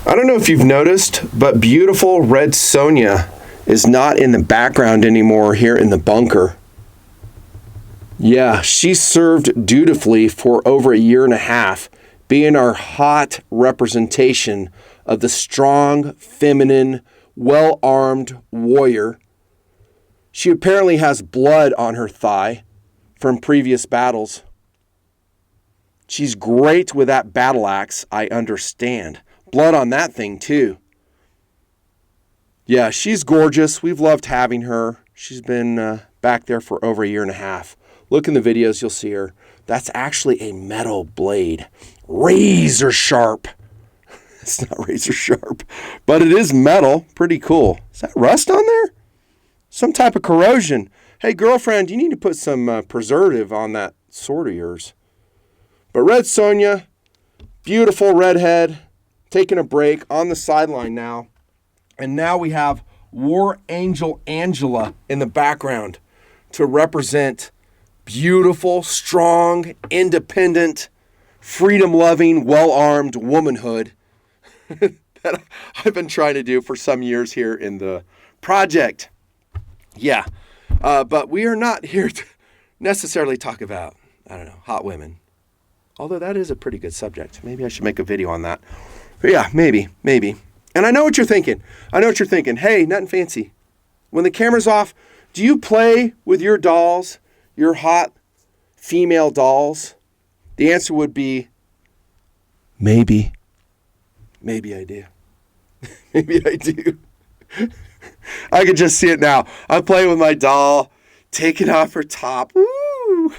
I don't know if you've noticed, but beautiful red Sonia is not in the background anymore here in the bunker. Yeah, she served dutifully for over a year and a half, being our hot representation of the strong, feminine, well-armed warrior. She apparently has blood on her thigh from previous battles. She's great with that battle axe, I understand. Blood on that thing, too. Yeah, she's gorgeous. We've loved having her. She's been back there for over a year and a half. Look in the videos, you'll see her. That's actually a metal blade. Razor sharp. It's not razor sharp, but it is metal. Pretty cool. Is that rust on there? Some type of corrosion. Hey, girlfriend, you need to put some preservative on that sword of yours. But Red Sonia, beautiful redhead, taking a break on the sideline now. And now we have War Angel Angela in the background to represent beautiful, strong, independent, freedom-loving, well-armed womanhood that I've been trying to do for some years here in the project. Yeah, but we are not here to necessarily talk about, I don't know, hot women. Although that is a pretty good subject. Maybe I should make a video on that. But yeah, maybe. And I know what you're thinking. Hey, nothing fancy. When the camera's off, do you play with your dolls, your hot female dolls? The answer would be maybe. Maybe I do. Maybe I do. I can just see it now. I'm playing with my doll, taking off her top. Woo!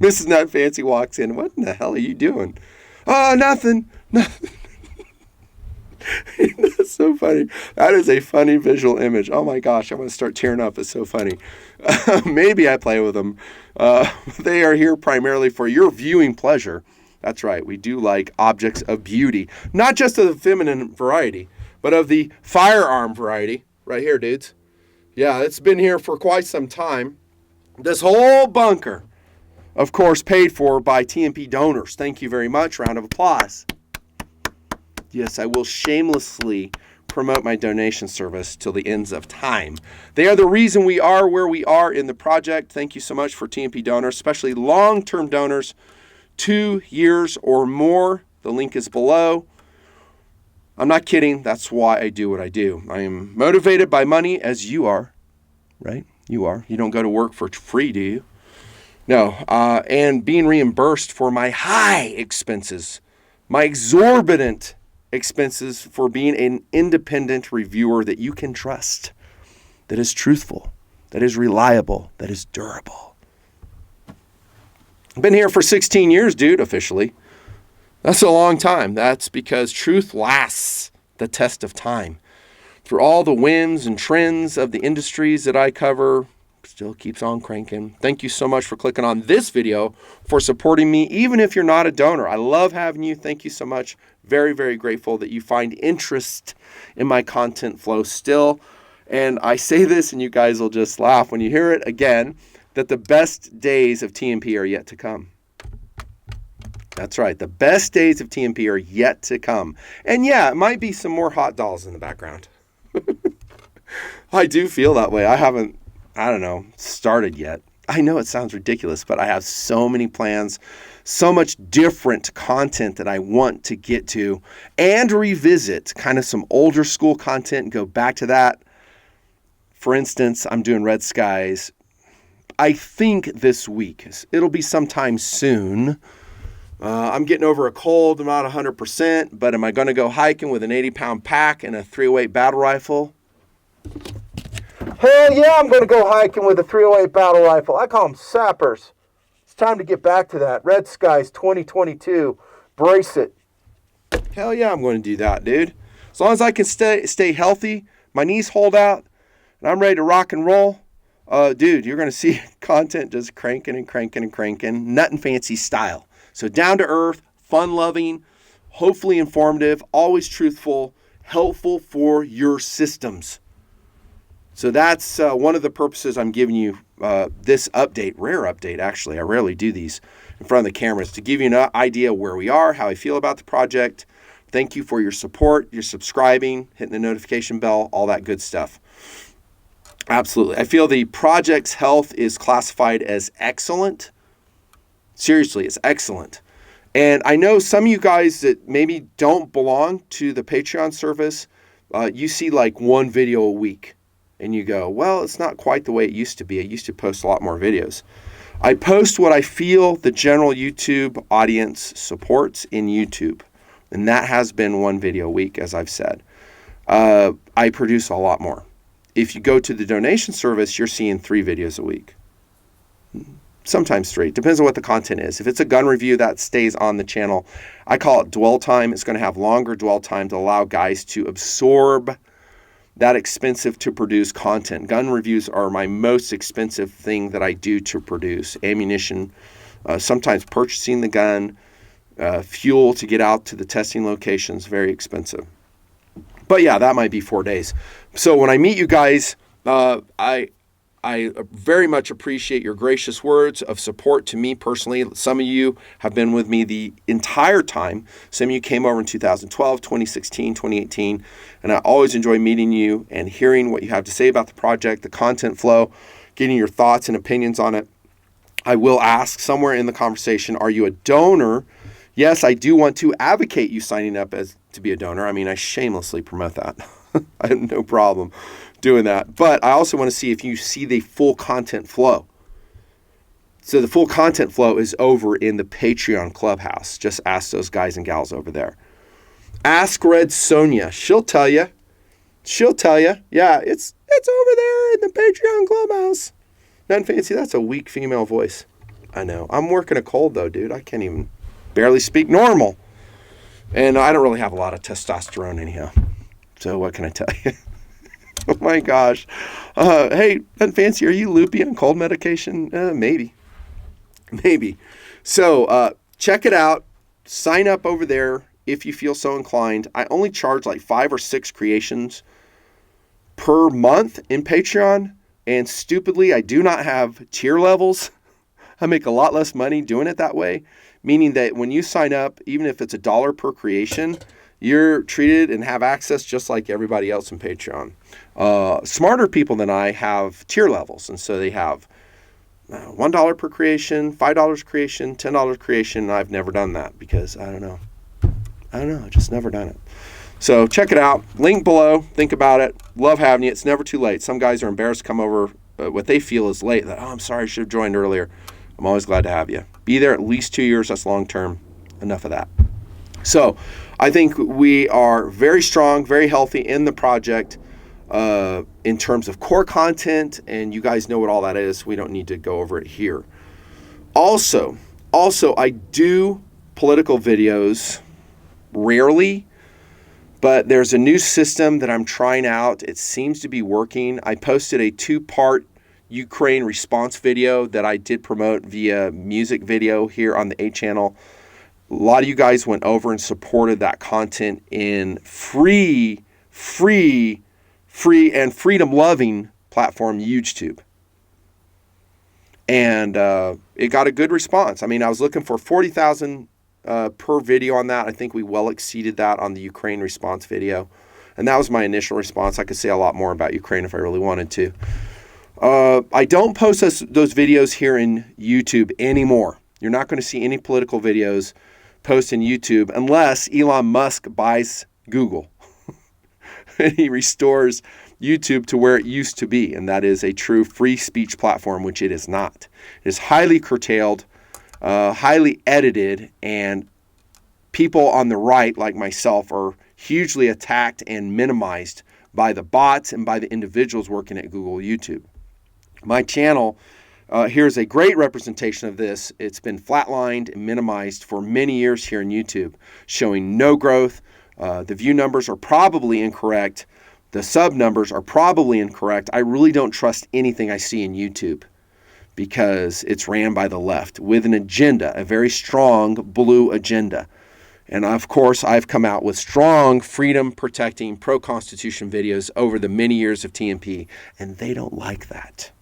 Mrs. Nut Fancy walks in. What in the hell are you doing? Oh, nothing. That's so funny. That is a funny visual image. Oh my gosh, I'm going to start tearing up. It's so funny. Maybe I play with them. They are here primarily for your viewing pleasure. That's right. We do like objects of beauty, not just of the feminine variety, but of the firearm variety. Right here, dudes. Yeah, it's been here for quite some time. This whole bunker, of course, paid for by TNP donors. Thank you very much. Round of applause. Yes, I will shamelessly promote my donation service till the ends of time. They are the reason we are where we are in the project. Thank you so much for TNP donors, especially long-term donors, 2 years or more. The link is below. I'm not kidding. That's why I do what I do. I am motivated by money, as you are, right? You are. You don't go to work for free, do you? No. And being reimbursed for my high expenses, my exorbitant expenses for being an independent reviewer that you can trust, that is truthful, that is reliable, that is durable. I've been here for 16 years, dude, officially. That's a long time. That's because truth lasts the test of time. Through all the whims and trends of the industries that I cover, still keeps on cranking. Thank you so much for clicking on this video, for supporting me, even if you're not a donor. I love having you. Thank you so much. Very, very grateful that you find interest in my content flow still. And I say this, and you guys will just laugh when you hear it again, that the best days of TNP are yet to come. That's right. The best days of TNP are yet to come. And yeah, it might be some more hot dolls in the background. I do feel that way. I haven't, started yet. I know it sounds ridiculous, but I have so many plans, so much different content that I want to get to and revisit kind of some older school content and go back to that. For instance, I'm doing Red Skies. I think this week. It'll be sometime soon. I'm getting over a cold. I'm not 100%, but am I going to go hiking with an 80-pound pack and a .308 battle rifle? Hell yeah, I'm going to go hiking with a .308 battle rifle. I call them sappers. It's time to get back to that. Red Skies 2022. Brace it. Hell yeah, I'm going to do that, dude. As long as I can stay healthy, my knees hold out, and I'm ready to rock and roll, dude, you're going to see content just cranking, nothing fancy style. So down to earth, fun-loving, hopefully informative, always truthful, helpful for your systems. So that's one of the purposes I'm giving you this update, rare update actually. I rarely do these in front of the cameras, to give you an idea where we are, how I feel about the project, Thank you for your support, your subscribing, hitting the notification bell, all that good stuff. Absolutely. I feel the project's health is classified as excellent. Seriously, it's excellent. And I know some of you guys that maybe don't belong to the Patreon service, you see like one video a week and you go, well, it's not quite the way it used to be. I used to post a lot more videos. I post what I feel the general YouTube audience supports in YouTube. And that has been one video a week, as I've said. I produce a lot more. If you go to the donation service, you're seeing 3 videos a week. Sometimes 3. Depends on what the content is. If it's a gun review, that stays on the channel. I call it dwell time. It's going to have longer dwell time to allow guys to absorb that expensive to produce content. Gun reviews are my most expensive thing that I do to produce. Ammunition, sometimes purchasing the gun, fuel to get out to the testing locations, very expensive. But yeah, that might be 4 days. So when I meet you guys, I very much appreciate your gracious words of support to me personally. Some of you have been with me the entire time. Some of you came over in 2012, 2016, 2018, and I always enjoy meeting you and hearing what you have to say about the project, the content flow, getting your thoughts and opinions on it. I will ask somewhere in the conversation, are you a donor? Yes, I do want to advocate you signing up as to be a donor. I mean, I shamelessly promote that. I have no problem doing that. But I also want to see if you see the full content flow. So the full content flow is over in the Patreon Clubhouse. Just ask those guys and gals over there. Ask Red Sonia. She'll tell you. She'll tell you. Yeah, it's over there in the Patreon Clubhouse. Nothing fancy. That's a weak female voice. I know. I'm working a cold though, dude. I can't even barely speak normal. And I don't really have a lot of testosterone anyhow. So what can I tell you? Oh my gosh. Hey, nothing fancy. Are you loopy on cold medication? Maybe. So check it out. Sign up over there if you feel so inclined. I only charge like 5 or 6 creations per month in Patreon. And stupidly, I do not have tier levels. I make a lot less money doing it that way. Meaning that when you sign up, even if it's $1 per creation, you're treated and have access just like everybody else in Patreon. Smarter people than I have tier levels. And so they have $1 per creation, $5 creation, $10 creation. I've never done that because I don't know. I've just never done it. So check it out. Link below. Think about it. Love having you. It's never too late. Some guys are embarrassed to come over what they feel is late. That, I'm sorry, I should have joined earlier. I'm always glad to have you. Be there at least 2 years. That's long term. Enough of that. So I think we are very strong, very healthy in the project in terms of core content. And you guys know what all that is. We don't need to go over it here. Also, I do political videos rarely, but there's a new system that I'm trying out. It seems to be working. I posted a 2-part Ukraine response video that I did promote via music video here on the A channel. A lot of you guys went over and supported that content in free and freedom-loving platform UGETube. And it got a good response. I mean, I was looking for 40,000 per video on that. I think we well exceeded that on the Ukraine response video. And that was my initial response. I could say a lot more about Ukraine if I really wanted to. I don't post those videos here in YouTube anymore. You're not going to see any political videos post in YouTube unless Elon Musk buys Google. And he restores YouTube to where it used to be, and that is a true free speech platform, which it is not. It is highly curtailed, highly edited, and people on the right, like myself, are hugely attacked and minimized by the bots and by the individuals working at Google YouTube. My channel, here's a great representation of this. It's been flatlined and minimized for many years here in YouTube, showing no growth. The view numbers are probably incorrect. The sub numbers are probably incorrect. I really don't trust anything I see in YouTube because it's ran by the left with an agenda, a very strong blue agenda. And of course, I've come out with strong freedom-protecting, pro-Constitution videos over the many years of TNP, and they don't like that.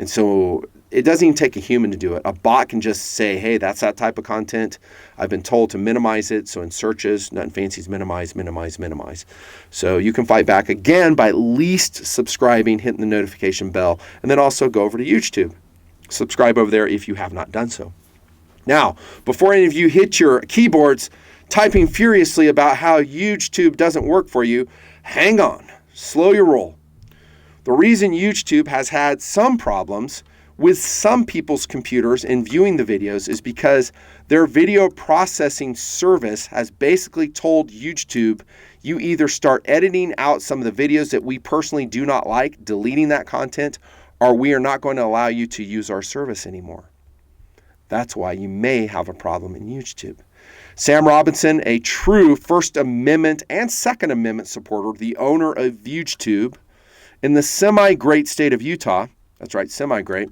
And so it doesn't even take a human to do it. A bot can just say, hey, that's that type of content. I've been told to minimize it. So in searches, nothing fancy is minimize, minimize, minimize. So you can fight back again by at least subscribing, hitting the notification bell, and then also go over to UGETube. Subscribe over there if you have not done so. Now, before any of you hit your keyboards typing furiously about how UGETube doesn't work for you, hang on, slow your roll. The reason UGETube has had some problems with some people's computers in viewing the videos is because their video processing service has basically told UGETube, you either start editing out some of the videos that we personally do not like, deleting that content, or we are not going to allow you to use our service anymore. That's why you may have a problem in UGETube. Sam Robinson, a true First Amendment and Second Amendment supporter, the owner of UGETube in the semi-great state of Utah, that's right, semi-great,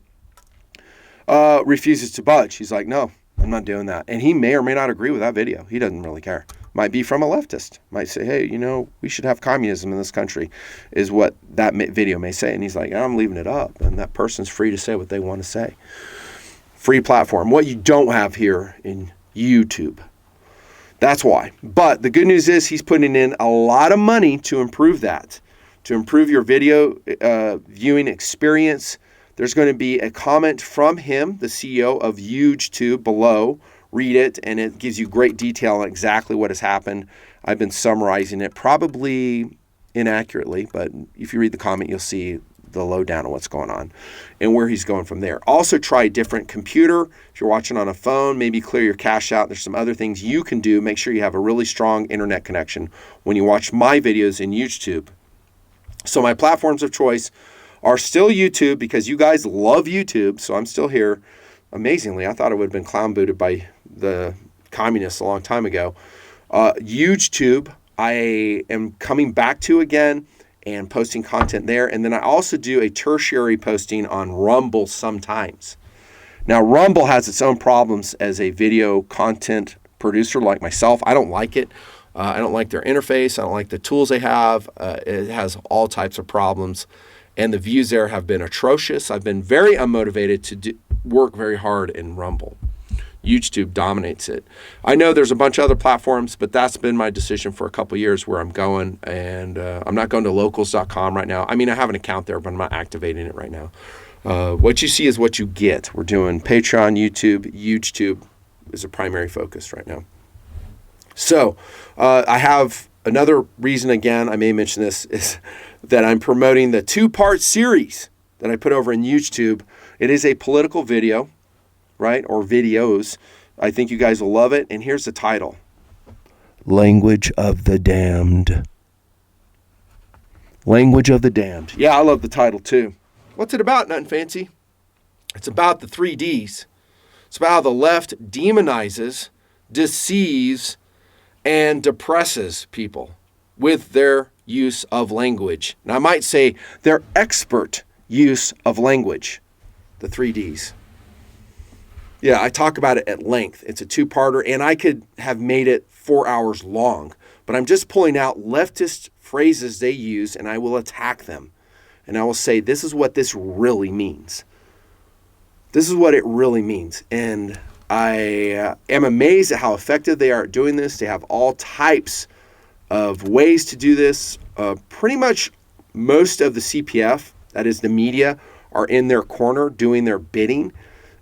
refuses to budge. He's like, no, I'm not doing that. And he may or may not agree with that video. He doesn't really care. Might be from a leftist. Might say, hey, you know, we should have communism in this country, is what that video may say. And he's like, I'm leaving it up. And that person's free to say what they want to say. Free platform. What you don't have here in YouTube. That's why. But the good news is he's putting in a lot of money to improve that, to improve your video viewing experience. There's going to be a comment from him, the CEO of UGETube, below. Read it, and it gives you great detail on exactly what has happened. I've been summarizing it, probably inaccurately, but if you read the comment, you'll see the lowdown of what's going on and where he's going from there. Also try a different computer. If you're watching on a phone, maybe clear your cache out. There's some other things you can do. Make sure you have a really strong internet connection when you watch my videos in UGETube. So my platforms of choice are still YouTube because you guys love YouTube, so I'm still here. Amazingly, I thought it would have been clown booted by the communists a long time ago. UGETube, I am coming back to again and posting content there. And then I also do a tertiary posting on Rumble sometimes. Now, Rumble has its own problems as a video content producer like myself. I don't like it. I don't like their interface. I don't like the tools they have. It has all types of problems. And the views there have been atrocious. I've been very unmotivated to work very hard in Rumble. UGETube dominates it. I know there's a bunch of other platforms, but that's been my decision for a couple years where I'm going. And I'm not going to locals.com right now. I mean, I have an account there, but I'm not activating it right now. What you see is what you get. We're doing Patreon, YouTube. UGETube is a primary focus right now. So I have another reason, again, I may mention this, is that I'm promoting the 2-part series that I put over in UGETube. It is a political video, right, or videos. I think you guys will love it. And here's the title. Language of the Damned. Language of the Damned. Yeah, I love the title too. What's it about? Nothing fancy. It's about the 3 Ds. It's about how the left demonizes, deceives, and depresses people with their use of language. And I might say their expert use of language. The 3 Ds. Yeah, I talk about it at length. It's a 2-parter, and I could have made it 4 hours long. But I'm just pulling out leftist phrases they use, and I will attack them. And I will say, this is what this really means. This is what it really means. And I am amazed at how effective they are at doing this. They have all types of ways to do this. Pretty much most of the CPF, that is the media, are in their corner doing their bidding.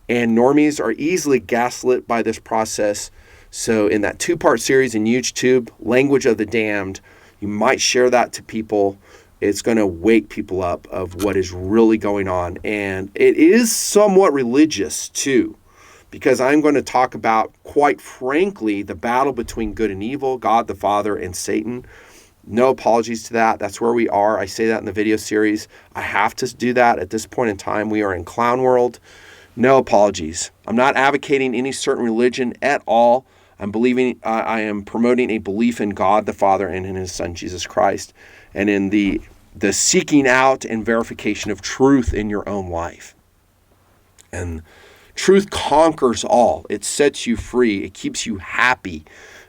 And normies are easily gaslit by this process. So in that 2-part series in UGETube, Language of the Damned, you might share that to people. It's going to wake people up of what is really going on. And it is somewhat religious too, because I'm going to talk about, quite frankly, the battle between good and evil, God the Father and Satan. No apologies to that. That's where we are. I say that in the video series. I have to do that at this point in time. We are in clown world. No apologies. I'm not advocating any certain religion at all. I am promoting a belief in God the Father and in his Son Jesus Christ, and in the seeking out and verification of truth in your own life. And truth conquers all. It sets you free. It keeps you happy.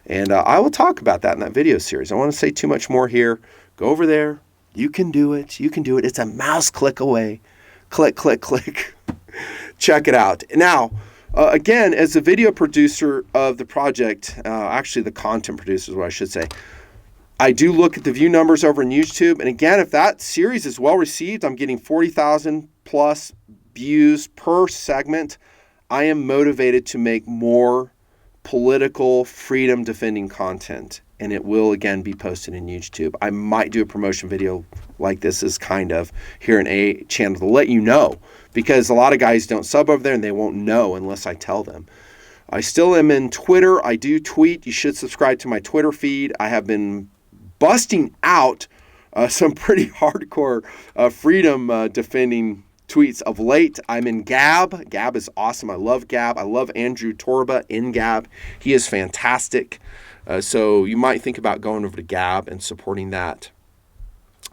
And I will talk about that in that video series. I don't want to say too much more here. Go over there. You can do it. You can do it. It's a mouse click away. Click, click, click. Check it out. Now, again, as the video producer of the project, actually the content producer is what I should say, I do look at the view numbers over in YouTube. And again, if that series is well received, I'm getting 40,000 plus views per segment. I am motivated to make more political freedom defending content. And it will again be posted in YouTube. I might do a promotion video like this is kind of here in a channel to let you know, because a lot of guys don't sub over there and they won't know unless I tell them. I still am in Twitter. I do tweet. You should subscribe to my Twitter feed. I have been busting out some pretty hardcore freedom defending tweets of late. I'm in Gab. Gab is awesome. I love Gab. I love Andrew Torba in Gab. He is fantastic. So you might think about going over to Gab and supporting that.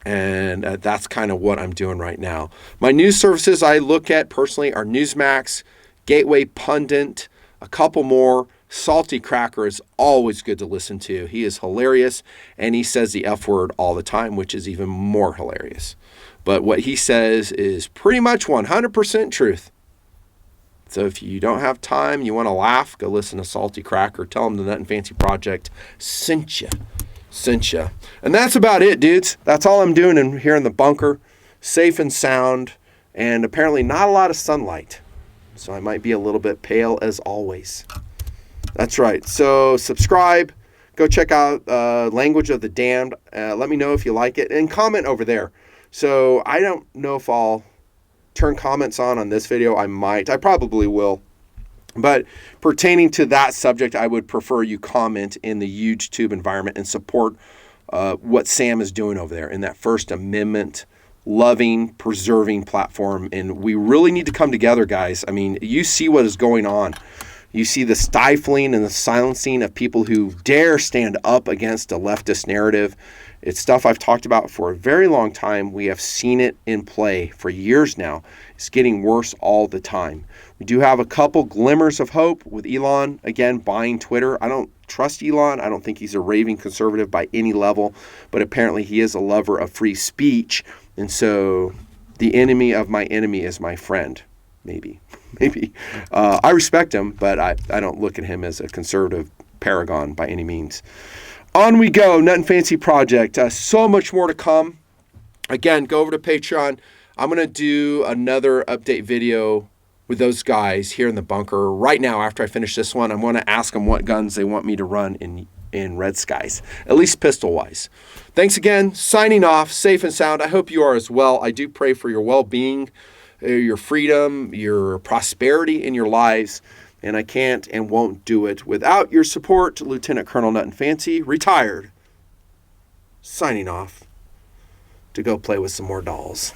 And that's kind of what I'm doing right now. My news services I look at personally are Newsmax, Gateway Pundit, a couple more. Salty Cracker is always good to listen to. He is hilarious, and he says the F word all the time, which is even more hilarious. But what he says is pretty much 100% truth. So if you don't have time, you want to laugh, go listen to Salty Cracker. Tell him the Nut and Fancy Project sent you. And that's about it, dudes. That's all I'm doing in here in the bunker. Safe and sound, and apparently not a lot of sunlight. So I might be a little bit pale as always. That's right. So subscribe. Go check out Language of the Damned. Let me know if you like it. And comment over there. So I don't know if I'll turn comments on this video. I might. I probably will. But pertaining to that subject, I would prefer you comment in the UGETube environment and support what Sam is doing over there in that First Amendment loving, preserving platform. And we really need to come together, guys. I mean, you see what is going on. You see the stifling and the silencing of people who dare stand up against a leftist narrative. It's stuff I've talked about for a very long time. We have seen it in play for years now. It's getting worse all the time. We do have a couple glimmers of hope with Elon, again, buying Twitter. I don't trust Elon. I don't think he's a raving conservative by any level, but apparently he is a lover of free speech. And so the enemy of my enemy is my friend. Maybe. I respect him, but I don't look at him as a conservative paragon by any means. On we go, Nut and Fancy Project. So much more to come. Again, go over to Patreon. I'm going to do another update video with those guys here in the bunker right now. After I finish this one, I'm going to ask them what guns they want me to run in Red Skies, at least pistol-wise. Thanks again. Signing off, safe and sound. I hope you are as well. I do pray for your well-being, your freedom, your prosperity in your lives. And I can't and won't do it without your support. Lieutenant Colonel Nut and Fancy, retired, signing off to go play with some more dolls.